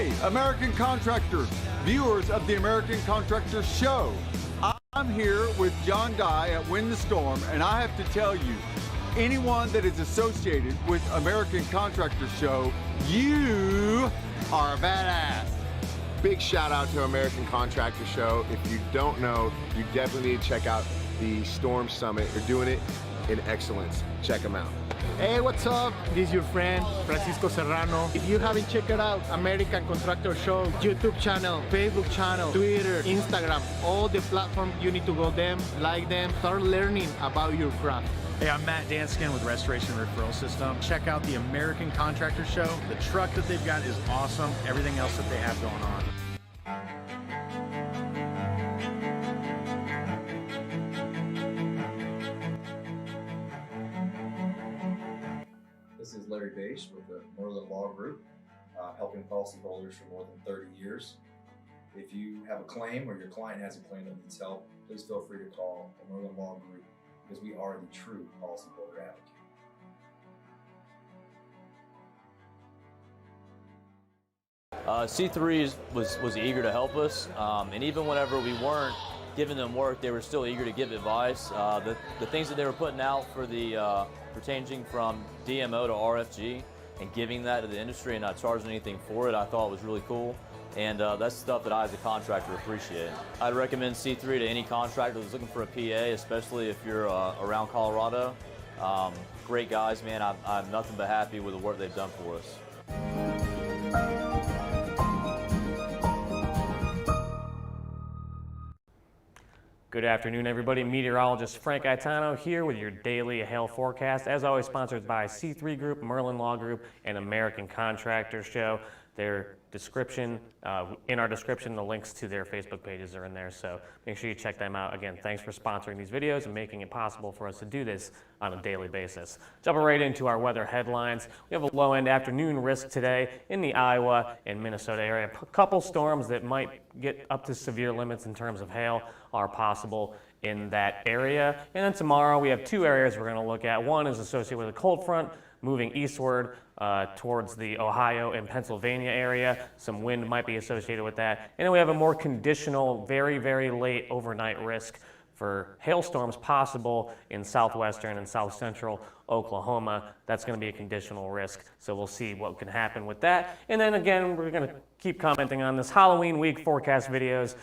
Hey, American contractors, viewers of the American Contractor Show. I'm here with John Dye at Win the Storm, and I have to tell you, anyone that is associated with American Contractor Show, you are a badass. Big shout out to American Contractor Show. If you don't know, you definitely need to check out the Storm Summit. They're doing it in excellence. Check them out. Hey, what's up? This is your friend, Francisco Serrano. If you haven't checked it out, American Contractor Show, YouTube channel, Facebook channel, Twitter, Instagram, all the platforms, you need to go them, like them, start learning about your craft. Hey, I'm Matt Danskin with Restoration Referral System. Check out the American Contractor Show. The truck that they've got is awesome. Everything else that they have going on. This is Larry Bache with the Merlin Law Group, helping policyholders for more than 30 years. If you have a claim or your client has a claim that needs help, please feel free to call the Merlin Law Group because we are the true policyholder advocate. C3 was eager to help us, and even whenever we weren't giving them work, they were still eager to give advice. The things that they were putting out for the pertaining from DMO to RFG and giving that to the industry and not charging anything for it, I thought was really cool. And that's stuff that I, as a contractor, appreciate. I'd recommend C3 to any contractor that's looking for a PA, especially if you're around Colorado. Great guys, man. I'm nothing but happy with the work they've done for us. Good afternoon, everybody. Meteorologist Frank Gaetano here with your daily hail forecast. As always, sponsored by C3 Group, Merlin Law Group, and American Contractor Show. Their description, in our description, the links to their Facebook pages are in there, so make sure you check them out. Again, thanks for sponsoring these videos and making it possible for us to do this on a daily basis. Jumping right into our weather headlines, we have a low-end afternoon risk today in the Iowa and Minnesota area. A couple storms that might get up to severe limits in terms of hail are possible in that area. And then tomorrow we have two areas we're going to look at. One is associated with a cold front moving eastward towards the Ohio and Pennsylvania area. Some wind might be associated with that. And then we have a more conditional, very, very late overnight risk for hailstorms possible in southwestern and south central Oklahoma. That's going to be a conditional risk, so we'll see what can happen with that. And then again, we're going to keep commenting on this Halloween week forecast videos.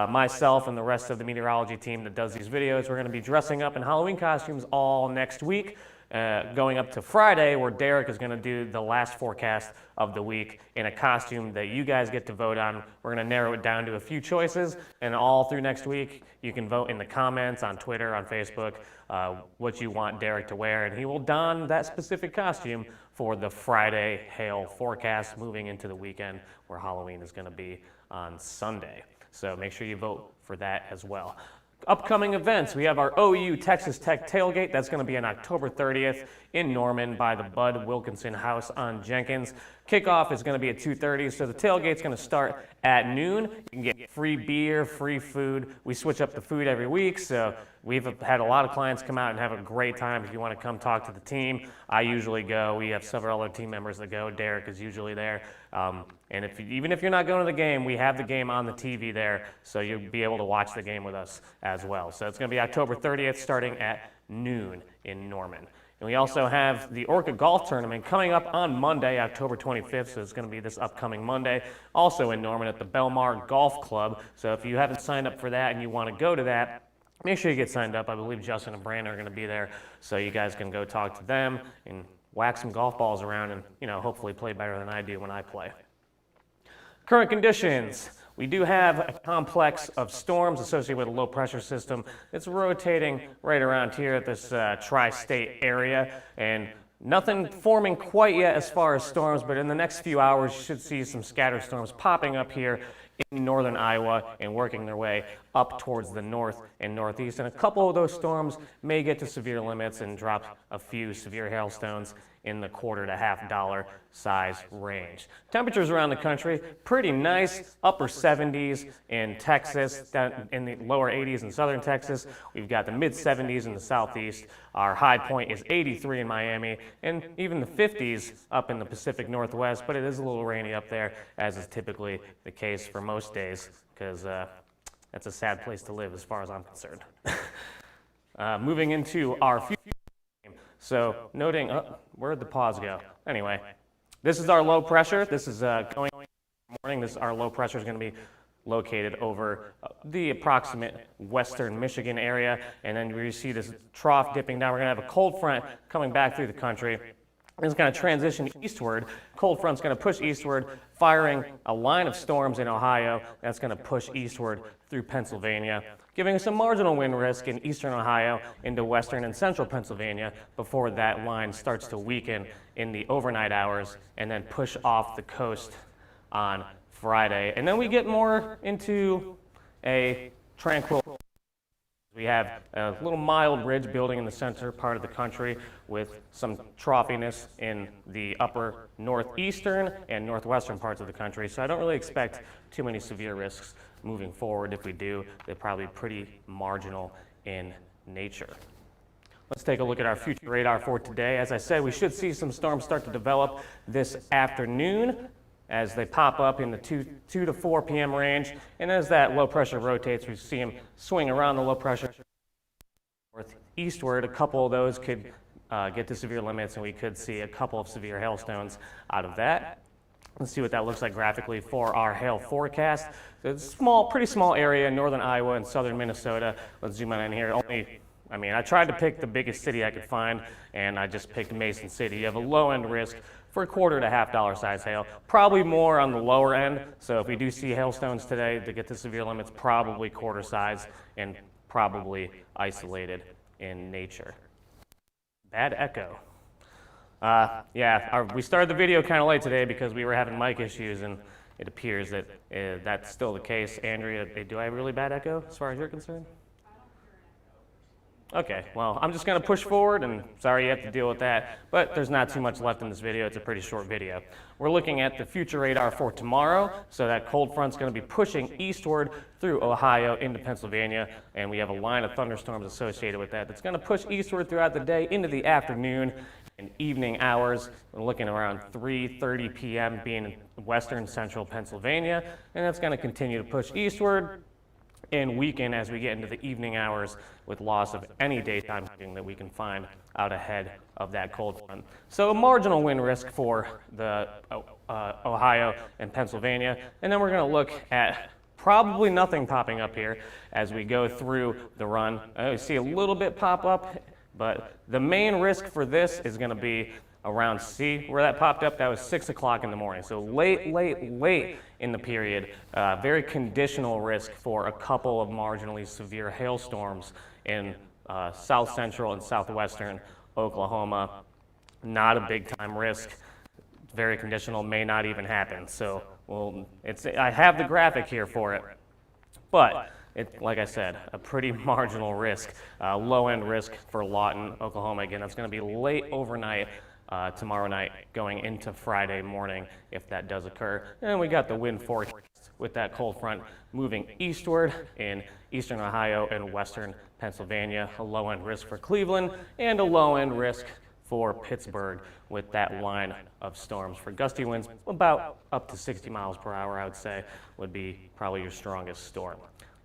Myself and the rest of the meteorology team that does these videos, we're going to be dressing up in Halloween costumes all next week. Going up to Friday, where Derek is going to do the last forecast of the week in a costume that you guys get to vote on. We're going to narrow it down to a few choices, and all through next week, you can vote in the comments on Twitter, on Facebook, what you want Derek to wear, and he will don that specific costume for the Friday hail forecast moving into the weekend, where Halloween is going to be on Sunday. So make sure you vote for that as well. Upcoming events, we have our OU Texas Tech tailgate. That's going to be on October 30th in Norman by the Bud Wilkinson House on Jenkins. Kickoff is going to be at 2:30, so the tailgate's going to start at noon. You can get free beer, free food. We switch up the food every week, so we've had a lot of clients come out and have a great time. If you want to come talk to the team, I usually go. We have several other team members that go. Derek is usually there. And even if you're not going to the game, we have the game on the TV there, so you'll be able to watch the game with us as well. So it's going to be October 30th starting at noon in Norman. And we also have the Orca Golf Tournament coming up on Monday, October 25th, so it's going to be this upcoming Monday, also in Norman at the Belmar Golf Club. So if you haven't signed up for that and you want to go to that, make sure you get signed up. I believe Justin and Brandon are going to be there, so you guys can go talk to them and whack some golf balls around and, you know, hopefully play better than I do when I play. Current conditions. We do have a complex of storms associated with a low pressure system. It's rotating right around here at this tri-state area, and nothing forming quite yet as far as storms, but in the next few hours you should see some scattered storms popping up here in northern Iowa and working their way up towards the north and northeast. And a couple of those storms may get to severe limits and drop a few severe hailstones in the $quarter to $half size range. Temperatures around the country, pretty nice, upper 70s in Texas, down in the lower 80s in southern Texas. We've got the mid 70s in the southeast. Our high point is 83 in Miami, and even the 50s up in the Pacific Northwest, but it is a little rainy up there, as is typically the case for most days, because that's a sad place to live as far as I'm concerned. Moving into our future. So noting, where'd the pause go? Anyway, this is our low pressure. This is going morning. This our low pressure is going to be located over the approximate western Michigan area, and then we see this trough dipping down. We're going to have a cold front coming back through the country. It's going to transition eastward. Cold front's going to push eastward, firing a line of storms in Ohio. That's going to push eastward through Pennsylvania, giving us a marginal wind risk in eastern Ohio into western and central Pennsylvania before that line starts to weaken in the overnight hours and then push off the coast on Friday. And then we get more into a tranquil. We have a little mild ridge building in the center part of the country with some troughiness in the upper northeastern and northwestern parts of the country. So I don't really expect too many severe risks moving forward. If we do, they're probably pretty marginal in nature. Let's take a look at our future radar for today. As I said, we should see some storms start to develop this afternoon as they pop up in the 2 to 4 p.m. range. And as that low pressure rotates, we see them swing around the low pressure northeastward. A couple of those could get to severe limits, and we could see a couple of severe hailstones out of that. Let's see what that looks like graphically for our hail forecast. It's a small, pretty small area in northern Iowa and southern Minnesota. Let's zoom in here. I tried to pick the biggest city I could find, and I just picked Mason City. You have a low end risk for $quarter to $half size hail, probably more on the lower end. So if we do see hailstones today to get to severe limits, probably quarter size and probably isolated in nature. Bad echo. We started the video kind of late today because we were having mic issues, and it appears that that's still the case. Andrea, do I have really bad echo as far as you're concerned? Okay, well, I'm just going to push forward, and sorry you have to deal with that, but there's not too much left in this video. It's a pretty short video. We're looking at the future radar for tomorrow, so that cold front's going to be pushing eastward through Ohio into Pennsylvania, and we have a line of thunderstorms associated with that. That's going to push eastward throughout the day into the afternoon and evening hours. We're looking around 3:30 p.m. being in western central Pennsylvania, and that's going to continue to push eastward and weaken as we get into the evening hours with loss of any daytime heating that we can find out ahead of that cold front. So a marginal wind risk for the Ohio and Pennsylvania. And then we're going to look at probably nothing popping up here as we go through the run. I see a little bit pop up, but the main risk for this is going to be around C, where that popped up. That was 6 o'clock in the morning. So late in the period. Very conditional risk for a couple of marginally severe hailstorms in south central and southwestern Oklahoma. Not a big time risk. Very conditional, may not even happen. So I have the graphic here for it, but like I said, a pretty marginal risk, low end risk for Lawton, Oklahoma. Again, that's going to be late overnight. Tomorrow night going into Friday morning if that does occur. And we got the wind forecast with that cold front moving eastward in eastern Ohio and western Pennsylvania. A low end risk for Cleveland and a low end risk for Pittsburgh with that line of storms. For gusty winds, about up to 60 miles per hour, I would say, would be probably your strongest storm.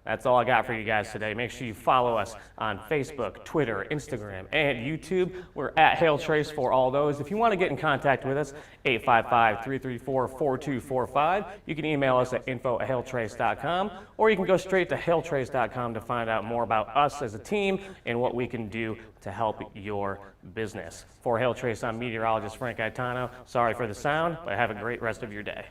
That's all I got for you guys today. Make sure you follow us on Facebook, Twitter, Instagram, and YouTube. We're at HailTrace for all those. If you want to get in contact with us, 855-334-4245. You can email us at info@hailtrace.com, or you can go straight to hailtrace.com to find out more about us as a team and what we can do to help your business. For HailTrace, I'm meteorologist Frank Gaetano. Sorry for the sound, but have a great rest of your day.